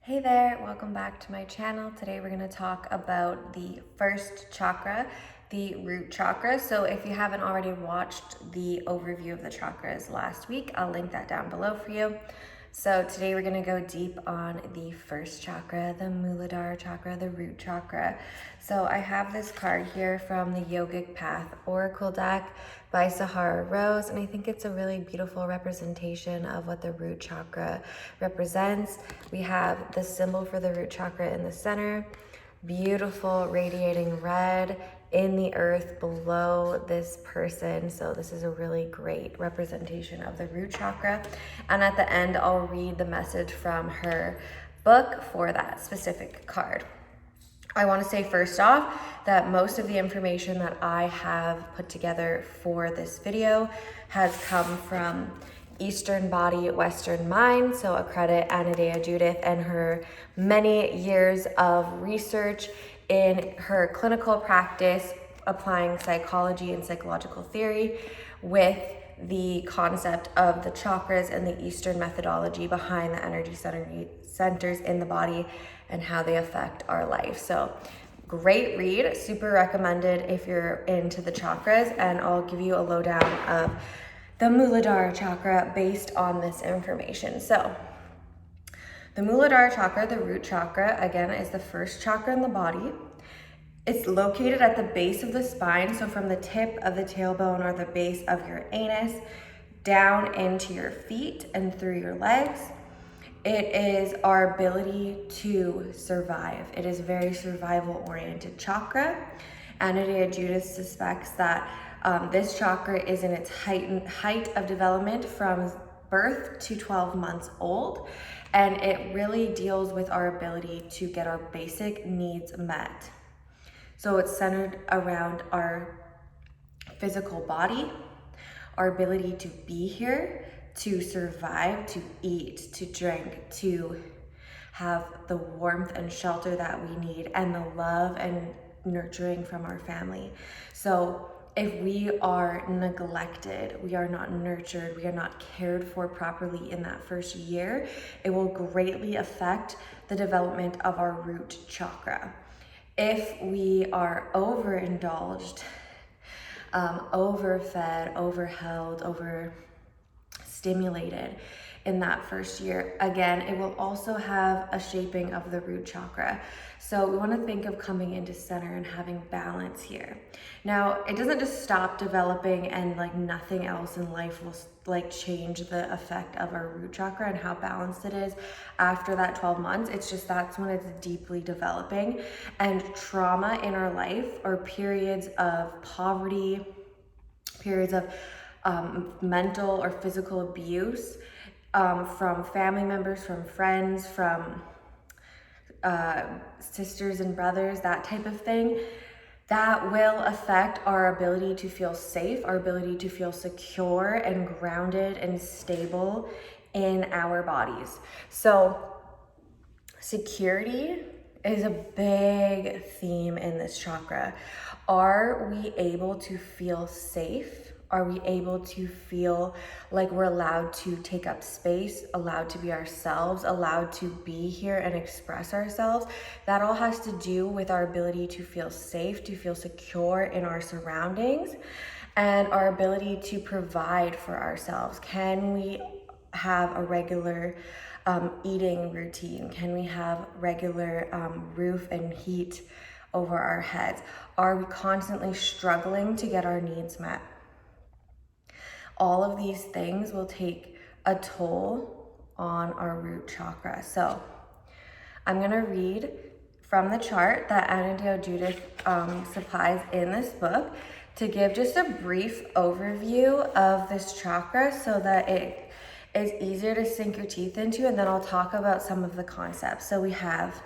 Hey there, welcome back to my channel. Today we're going to talk about the first chakra, the root chakra. So if you haven't already watched the overview of the chakras last week, I'll link that down below for you. So today we're going to go deep on the first chakra, the Muladhara chakra, the root chakra. So I have this card here from the Yogic Path Oracle deck by Sahara Rose, and I think it's a really beautiful representation of what the root chakra represents. We have the symbol for the root chakra in the center, beautiful radiating red in the earth below this person. So this is a really great representation of the root chakra. And at the end, I'll read the message from her book for that specific card. I want to say first off that most of the information that I have put together for this video has come from Eastern Body, Western Mind, so a credit Anadea Judith and her many years of research in her clinical practice applying psychology and psychological theory with the concept of the chakras and the Eastern methodology behind the energy centers in the body and how they affect our life. So great read, super recommended if you're into the chakras, and I'll give you a lowdown of the Muladhara chakra based on this information. So the Muladhara chakra, the root chakra, again, is the first chakra in the body. It's located at the base of the spine, so from the tip of the tailbone or the base of your anus down into your feet and through your legs. It is our ability to survive. It is a very survival-oriented chakra. Anadea Judith suspects that this chakra is in its height of development from birth to 12 months old, and it really deals with our ability to get our basic needs met. So it's centered around our physical body, our ability to be here, to survive, to eat, to drink, to have the warmth and shelter that we need, and the love and nurturing from our family. So if we are neglected, we are not nurtured, we are not cared for properly in that first year, it will greatly affect the development of our root chakra. If we are overindulged, overfed, overheld, overstimulated in that first year, again, it will also have a shaping of the root chakra. So we want to think of coming into center and having balance here. Now, it doesn't just stop developing and like nothing else in life will like change the effect of our root chakra and how balanced it is after that 12 months. It's just that's when it's deeply developing, and trauma in our life or periods of poverty, periods of mental or physical abuse from family members, from friends, from sisters and brothers, that type of thing, that will affect our ability to feel safe, our ability to feel secure and grounded and stable in our bodies. So security is a big theme in this chakra. Are we able to feel safe? Are we able to feel like we're allowed to take up space, allowed to be ourselves, allowed to be here and express ourselves? That all has to do with our ability to feel safe, to feel secure in our surroundings, and our ability to provide for ourselves. Can we have a regular eating routine? Can we have regular roof and heat over our heads? Are we constantly struggling to get our needs met? All of these things will take a toll on our root chakra. So I'm gonna read from the chart that Anadea Judith supplies in this book to give just a brief overview of this chakra so that it is easier to sink your teeth into, and then I'll talk about some of the concepts. So we have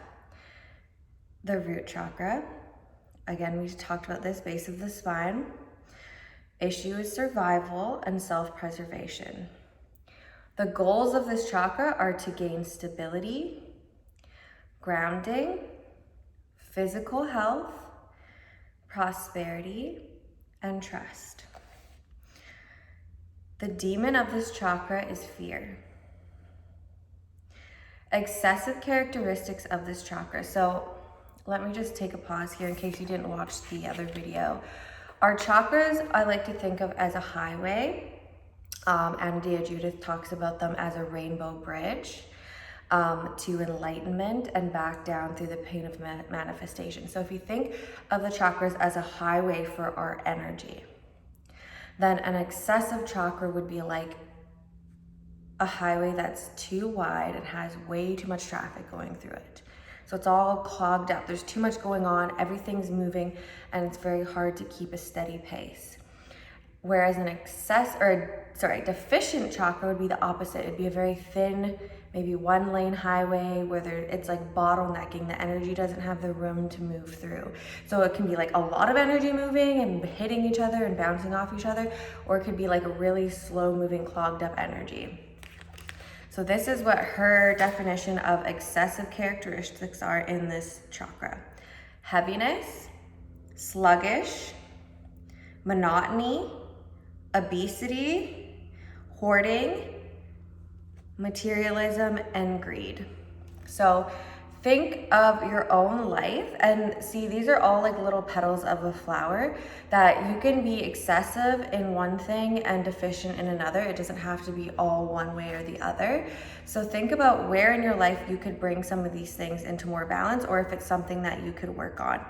the root chakra. Again, we talked about this, base of the spine. Issue is survival and self-preservation. The goals of this chakra are to gain stability, grounding, physical health, prosperity, and trust. The demon of this chakra is fear. excessive characteristics of this chakra. So let me just take a pause here in case you didn't watch the other video. Our chakras, I like to think of as a highway. And Dea Judith talks about them as a rainbow bridge to enlightenment and back down through the pain of manifestation. So if you think of the chakras as a highway for our energy, then an excessive chakra would be like a highway that's too wide and has way too much traffic going through it. So it's all clogged up. There's too much going on, everything's moving, and it's very hard to keep a steady pace. Whereas an deficient chakra would be the opposite. It'd be a very thin, maybe one lane highway where it's like bottlenecking. The energy doesn't have the room to move through. So it can be like a lot of energy moving and hitting each other and bouncing off each other, or it could be like a really slow moving, clogged up energy. So this is what her definition of excessive characteristics are in this chakra. Heaviness, sluggish, monotony, obesity, hoarding, materialism, and greed. So think of your own life and see, these are all like little petals of a flower that you can be excessive in one thing and deficient in another. It doesn't have to be all one way or the other. So think about where in your life you could bring some of these things into more balance, or if it's something that you could work on.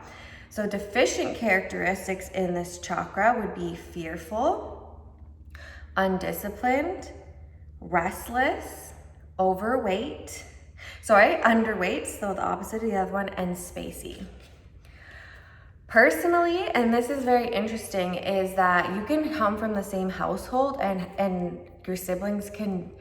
So deficient characteristics in this chakra would be fearful, undisciplined, restless, underweight, so the opposite of the other one, and spacey. Personally, and this is very interesting, is that you can come from the same household and your siblings can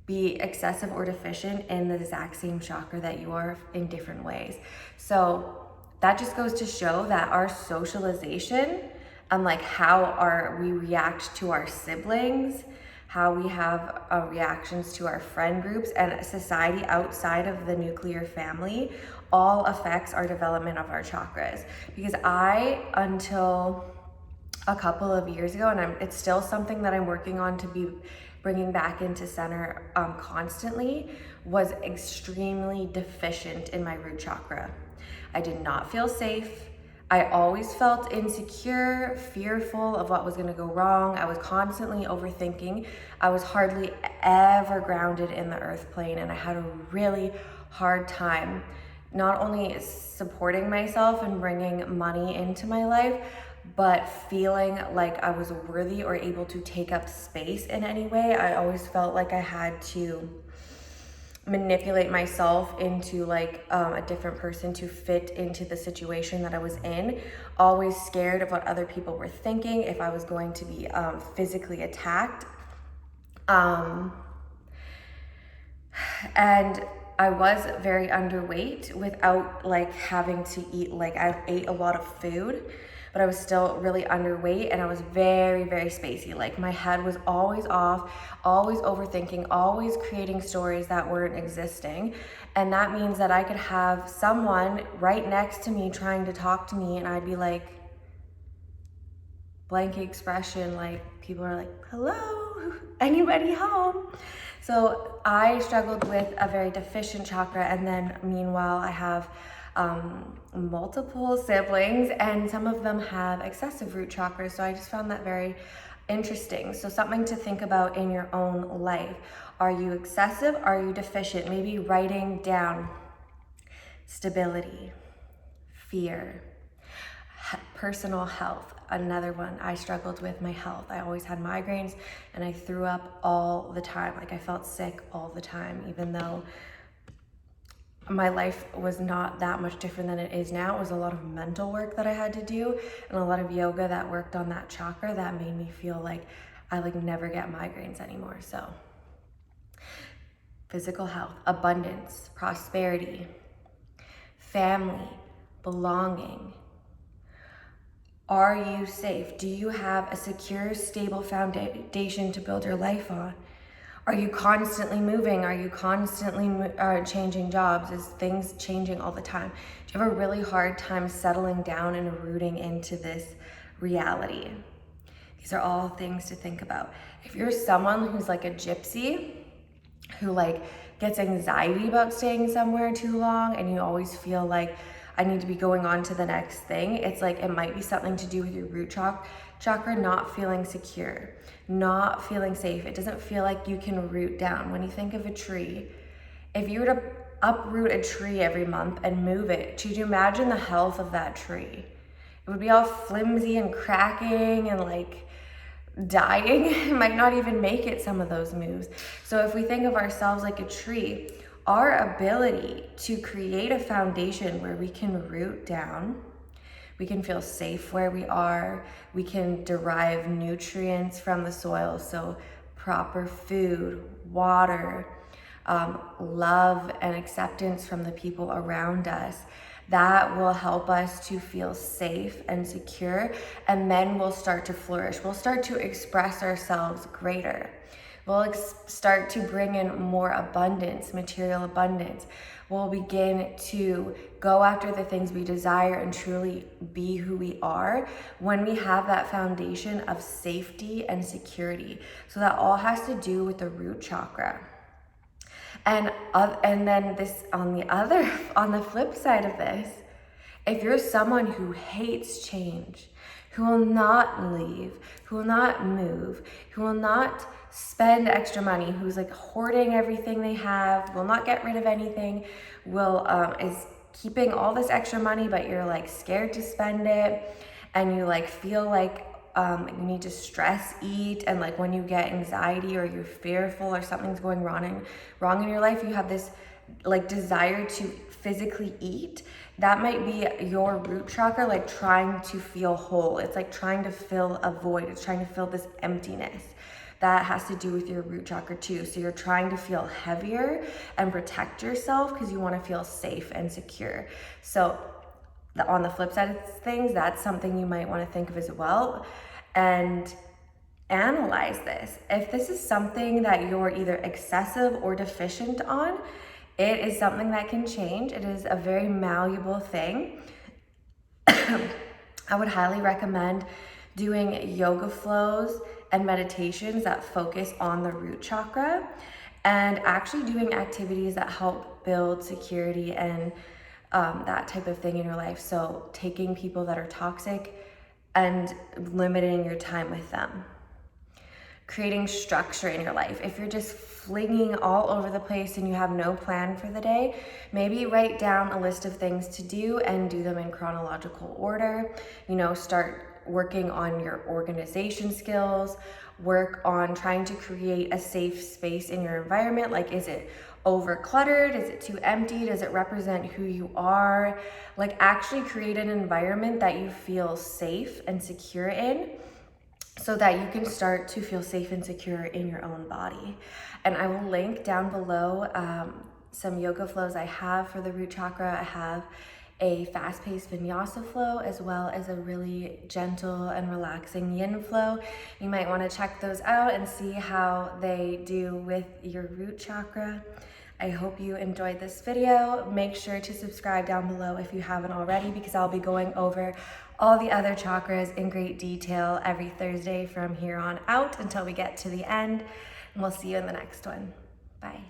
be excessive or deficient in the exact same chakra that you are in different ways. So that just goes to show that our socialization and like how we react to our siblings, how we have reactions to our friend groups and society outside of the nuclear family all affects our development of our chakras. Because until a couple of years ago, and it's still something that I'm working on to be bringing back into center constantly, was extremely deficient in my root chakra. I did not feel safe. I always felt insecure, fearful of what was gonna go wrong. I was constantly overthinking. I was hardly ever grounded in the earth plane, and I had a really hard time not only supporting myself and bringing money into my life, but feeling like I was worthy or able to take up space in any way. I always felt like I had to manipulate myself into like a different person to fit into the situation that I was in. Always scared of what other people were thinking, if I was going to be physically attacked. And I was very underweight without like having to eat, like I ate a lot of food, but I was still really underweight, and I was very, very spacey. Like my head was always off, always overthinking, always creating stories that weren't existing. And that means that I could have someone right next to me trying to talk to me, and I'd be like, blank expression, like people are like, hello, anybody home? So I struggled with a very deficient chakra, and then meanwhile I have multiple siblings, and some of them have excessive root chakras. So I just found that very interesting. So something to think about in your own life. Are you excessive? Are you deficient? Maybe writing down stability, fear, personal health. Another one, I struggled with my health. I always had migraines and I threw up all the time. Like I felt sick all the time, even though my life was not that much different than it is now. It was a lot of mental work that I had to do and a lot of yoga that worked on that chakra that made me feel like I like never get migraines anymore. So physical health, abundance, prosperity, family, belonging. Are you safe? Do you have a secure, stable foundation to build your life on? Are you constantly moving? Are you constantly changing jobs? Is things changing all the time? Do you have a really hard time settling down and rooting into this reality? These are all things to think about. If you're someone who's like a gypsy, who like gets anxiety about staying somewhere too long and you always feel like I need to be going on to the next thing, it's like it might be something to do with your root chakra not feeling secure, not feeling safe. It doesn't feel like you can root down. When you think of a tree, if you were to uproot a tree every month and move it, could you imagine the health of that tree? It would be all flimsy and cracking and like dying. It might not even make it some of those moves. So if we think of ourselves like a tree, our ability to create a foundation where we can root down, we can feel safe where we are, we can derive nutrients from the soil, so proper food, water, love and acceptance from the people around us, that will help us to feel safe and secure, and then we'll start to flourish. We'll start to express ourselves greater. We'll start to bring in more abundance, material abundance. We'll begin to go after the things we desire and truly be who we are when we have that foundation of safety and security. So that all has to do with the root chakra. And then this on the flip side of this, if you're someone who hates change, who will not leave, who will not move, who will not spend extra money, who's like hoarding everything they have, will not get rid of anything, is keeping all this extra money, but you're like scared to spend it, and you like feel like you need to stress eat, and like when you get anxiety or you're fearful or something's going wrong in your life, you have this like desire to physically eat. That might be your root chakra like trying to feel whole. It's like trying to fill a void. It's trying to fill this emptiness. That has to do with your root chakra too. So you're trying to feel heavier and protect yourself because you want to feel safe and secure. So on the flip side of things, that's something you might want to think of as well, and analyze this. If this is something that you're either excessive or deficient on, it is something that can change. It is a very malleable thing. I would highly recommend doing yoga flows and meditations that focus on the root chakra, and actually doing activities that help build security and that type of thing in your life. So taking people that are toxic and limiting your time with them. Creating structure in your life. If you're just flinging all over the place and you have no plan for the day, maybe write down a list of things to do and do them in chronological order. Start working on your organization skills, work on trying to create a safe space in your environment. Like, is it over cluttered? Is it too empty? Does it represent who you are? Like, actually create an environment that you feel safe and secure in, so that you can start to feel safe and secure in your own body. And I will link down below some yoga flows I have for the root chakra. I have a fast-paced vinyasa flow, as well as a really gentle and relaxing yin flow. You might want to check those out and see how they do with your root chakra. I hope you enjoyed this video. Make sure to subscribe down below if you haven't already, because I'll be going over all the other chakras in great detail every Thursday from here on out until we get to the end. And we'll see you in the next one. Bye.